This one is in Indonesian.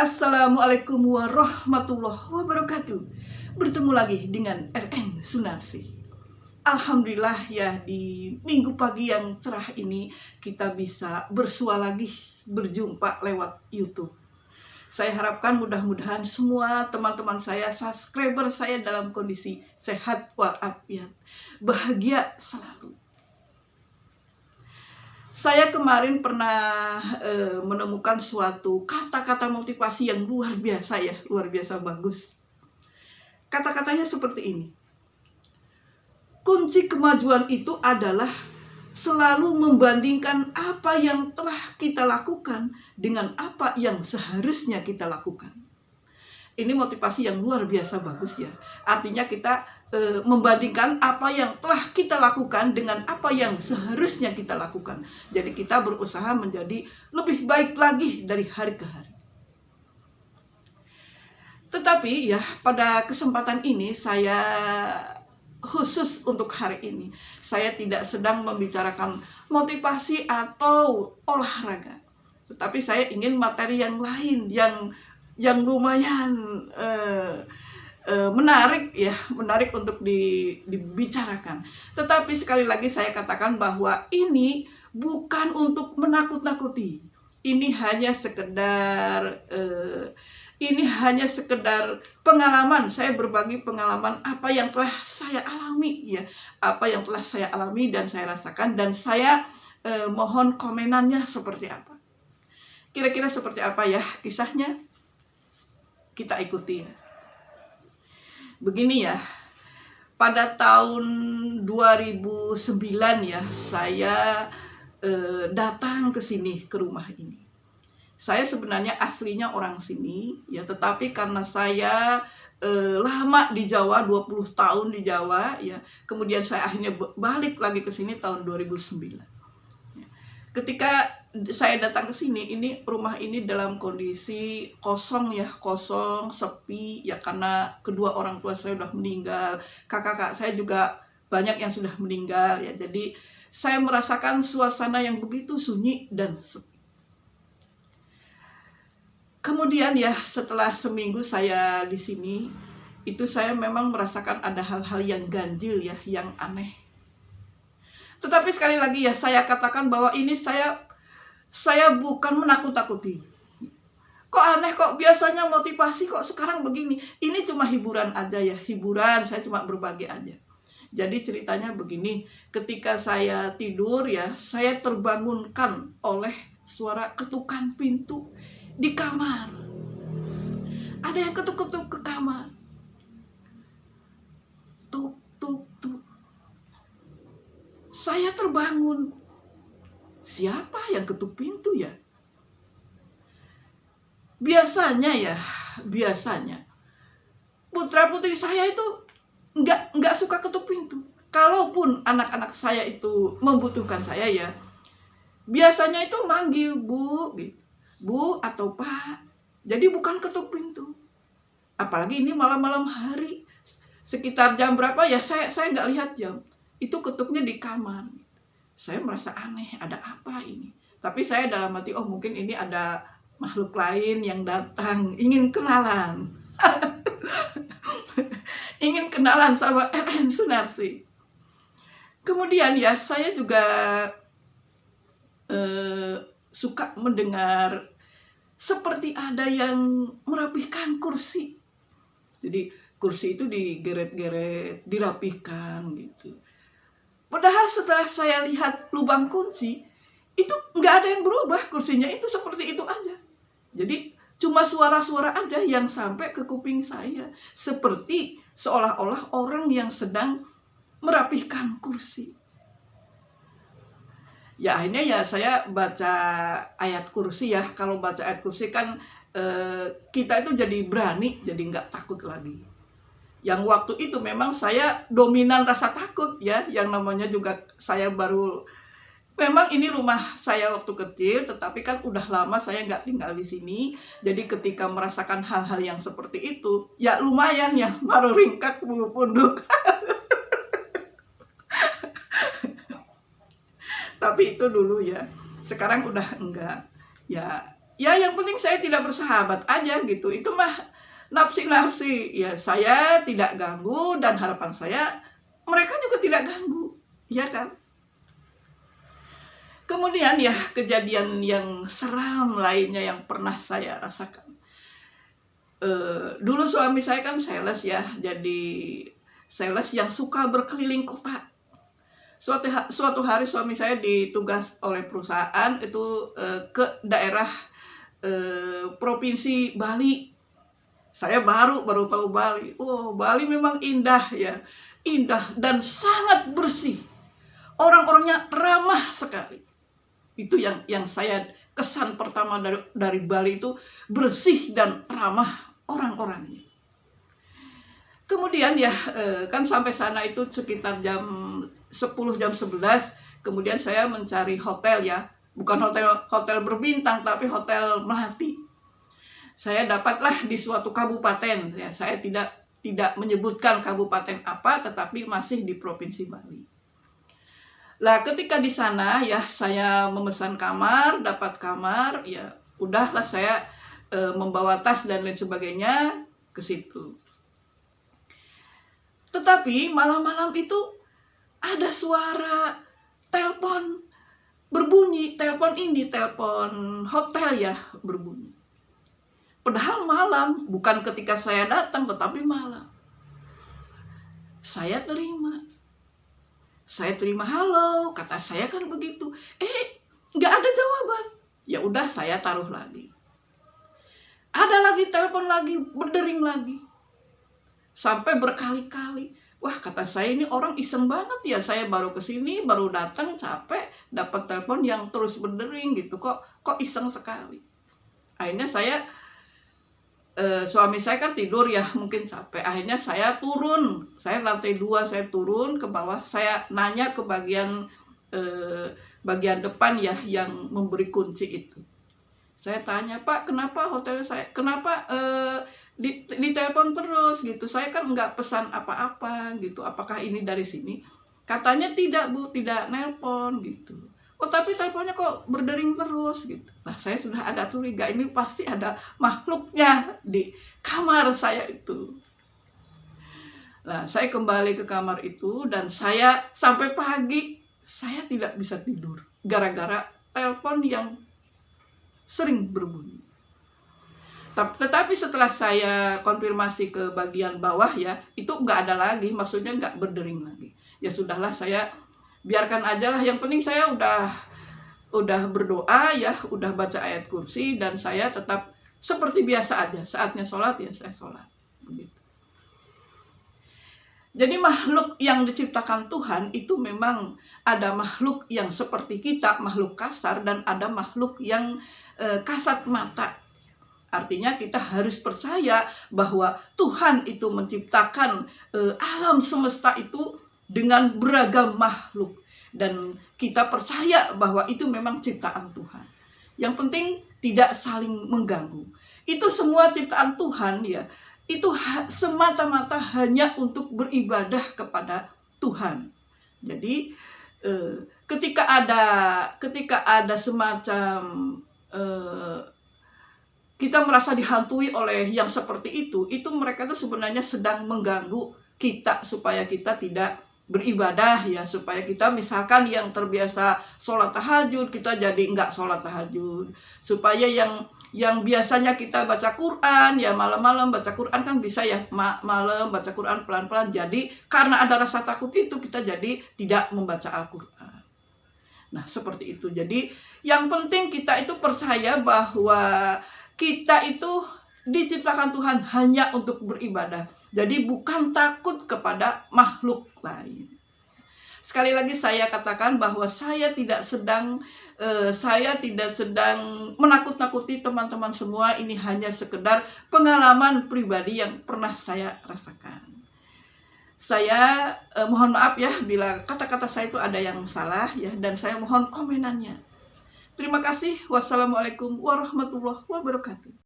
Assalamualaikum warahmatullahi wabarakatuh. Bertemu lagi dengan RN Sunarsi. Alhamdulillah ya, di minggu pagi yang cerah ini kita bisa bersua lagi, berjumpa lewat YouTube. Saya harapkan mudah-mudahan semua teman-teman saya, subscriber saya dalam kondisi sehat walafiat, bahagia selalu. Saya kemarin pernah menemukan suatu kata-kata motivasi yang luar biasa ya, luar biasa bagus. Kata-katanya seperti ini. Kunci kemajuan itu adalah selalu membandingkan apa yang telah kita lakukan dengan apa yang seharusnya kita lakukan. Ini motivasi yang luar biasa bagus ya. Artinya kita membandingkan apa yang telah kita lakukan dengan apa yang seharusnya kita lakukan. Jadi kita berusaha menjadi lebih baik lagi dari hari ke hari. Tetapi ya, pada kesempatan ini saya khusus untuk hari ini, saya tidak sedang membicarakan motivasi atau olahraga. Tetapi saya ingin materi yang lain yang lumayan menarik untuk dibicarakan. Tetapi sekali lagi saya katakan bahwa ini bukan untuk menakut-nakuti. Ini hanya sekedar pengalaman. Saya berbagi pengalaman apa yang telah saya alami ya, apa yang telah saya alami dan saya rasakan, dan saya mohon komenannya seperti apa. Kira-kira seperti apa ya kisahnya? Kita ikuti ya. Begini ya, pada tahun 2009 ya, saya datang ke sini, ke rumah ini. Saya sebenarnya aslinya orang sini ya, tetapi karena saya lama di Jawa, 20 tahun di Jawa ya, kemudian saya akhirnya balik lagi ke sini tahun 2009. Ketika saya datang ke sini, ini rumah ini dalam kondisi kosong ya, kosong, sepi ya, karena kedua orang tua saya sudah meninggal, kakak-kakak saya juga banyak yang sudah meninggal ya. Jadi saya merasakan suasana yang begitu sunyi dan sepi. Kemudian ya, setelah seminggu saya di sini, itu saya memang merasakan ada hal-hal yang ganjil ya, yang aneh. Tetapi sekali lagi ya, saya katakan bahwa ini saya bukan menakut-takuti. Kok aneh, kok biasanya motivasi, kok sekarang begini. Ini cuma hiburan aja ya, hiburan, saya cuma berbagi aja. Jadi ceritanya begini, ketika saya tidur ya, saya terbangunkan oleh suara ketukan pintu di kamar. Ada yang ketuk-ketuk ke kamar. Tuk, tuk, tuk. Saya terbangun. Siapa yang ketuk pintu ya? Biasanya putra-putri saya itu nggak suka ketuk pintu. Kalaupun anak-anak saya itu membutuhkan saya ya, biasanya itu manggil bu, gitu. Bu atau pak. Jadi bukan ketuk pintu. Apalagi ini malam-malam hari, sekitar jam berapa ya, saya nggak lihat jam. Itu ketuknya di kamar. Saya merasa aneh, ada apa ini? Tapi saya dalam hati, oh mungkin ini ada makhluk lain yang datang, ingin kenalan. Ingin kenalan sama RN Sunarsi. Kemudian ya, saya juga suka mendengar seperti ada yang merapihkan kursi. Jadi kursi itu digeret-geret, dirapihkan gitu. Padahal setelah saya lihat lubang kunci, itu nggak ada yang berubah, kursinya itu seperti itu aja. Jadi cuma suara-suara aja yang sampai ke kuping saya. Seperti seolah-olah orang yang sedang merapihkan kursi. Ya akhirnya ya saya baca ayat kursi ya. Kalau baca ayat kursi kan kita itu jadi berani, jadi nggak takut lagi. Yang waktu itu memang saya dominan rasa takut ya, yang namanya juga saya baru, memang ini rumah saya waktu kecil, tetapi kan udah lama saya nggak tinggal di sini. Jadi ketika merasakan hal-hal yang seperti itu, ya lumayan ya, maru ringkak bulu punduk. Tapi itu dulu ya, sekarang udah enggak. Ya Ya yang penting saya tidak bersahabat aja gitu. Itu mah nafsi-nafsi. Ya saya tidak ganggu dan harapan saya mereka juga tidak ganggu. Ya kan? Kemudian ya kejadian yang seram lainnya yang pernah saya rasakan. Dulu suami saya kan sales ya, jadi sales yang suka berkeliling kota. Suatu hari suami saya ditugas oleh perusahaan itu ke daerah provinsi Bali. Saya baru tahu Bali. Oh, Bali memang indah ya, indah dan sangat bersih. Orang-orangnya ramah sekali. Itu yang saya kesan pertama dari Bali itu bersih dan ramah orang-orangnya. Kemudian ya kan sampai sana itu sekitar jam 10 jam 11, kemudian saya mencari hotel ya, bukan hotel berbintang tapi hotel melati. Saya dapatlah di suatu kabupaten ya, saya tidak menyebutkan kabupaten apa, tetapi masih di Provinsi Bali. Lah ketika di sana ya saya memesan kamar, dapat kamar, ya udahlah saya membawa tas dan lain sebagainya ke situ. Tetapi malam-malam itu ada suara telepon berbunyi, telepon hotel ya berbunyi. Padahal malam, bukan ketika saya datang tetapi malam. Saya terima, halo, kata saya kan begitu. Nggak ada jawaban. Ya udah saya taruh lagi. Ada lagi telepon lagi, berdering lagi. Sampai berkali-kali. Wah, kata saya ini orang iseng banget ya. Saya baru kesini, baru datang, capek, dapat telepon yang terus berdering gitu. Kok iseng sekali. Akhirnya suami saya kan tidur ya, mungkin capek. Akhirnya saya turun, saya lantai 2, saya turun ke bawah. Saya nanya ke bagian depan ya yang memberi kunci itu. Saya tanya, Pak, kenapa hotel saya, kenapa ditelepon terus gitu? Saya kan nggak pesan apa-apa gitu. Apakah ini dari sini? Katanya tidak Bu, tidak nelpon gitu. Oh tapi teleponnya kok berdering terus gitu. Nah saya sudah agak curiga, ini pasti ada makhluknya di kamar saya itu. Nah saya kembali ke kamar itu dan saya sampai pagi saya tidak bisa tidur. Gara-gara telepon yang sering berbunyi. Tetapi setelah saya konfirmasi ke bagian bawah ya, itu nggak ada lagi, maksudnya nggak berdering lagi. Ya sudahlah, saya biarkan aja lah, yang penting saya udah berdoa ya, udah baca ayat kursi, dan saya tetap seperti biasa aja. Saatnya sholat ya saya sholat begitu. Jadi makhluk yang diciptakan Tuhan itu memang ada makhluk yang seperti kita, makhluk kasar, dan ada makhluk yang kasat mata. Artinya kita harus percaya bahwa Tuhan itu menciptakan alam semesta itu dengan beragam makhluk. Dan kita percaya bahwa itu memang ciptaan Tuhan. Yang penting tidak saling mengganggu. Itu semua ciptaan Tuhan ya, itu semata-mata hanya untuk beribadah kepada Tuhan. Jadi ketika ada semacam kita merasa dihantui oleh yang seperti itu mereka tuh sebenarnya sedang mengganggu kita supaya kita tidak beribadah ya, supaya kita misalkan yang terbiasa sholat tahajud kita jadi enggak sholat tahajud, supaya yang biasanya kita baca Quran ya malam-malam baca Quran kan bisa ya malam baca Quran pelan-pelan, jadi karena ada rasa takut itu kita jadi tidak membaca Al-Quran. Nah seperti itu. Jadi yang penting kita itu percaya bahwa kita itu diciptakan Tuhan hanya untuk beribadah. Jadi bukan takut kepada makhluk lain. Sekali lagi saya katakan bahwa saya tidak sedang menakut-nakuti teman-teman semua. Ini hanya sekedar pengalaman pribadi yang pernah saya rasakan. Saya mohon maaf ya bila kata-kata saya itu ada yang salah ya, dan saya mohon komenannya. Terima kasih. Wassalamualaikum warahmatullahi wabarakatuh.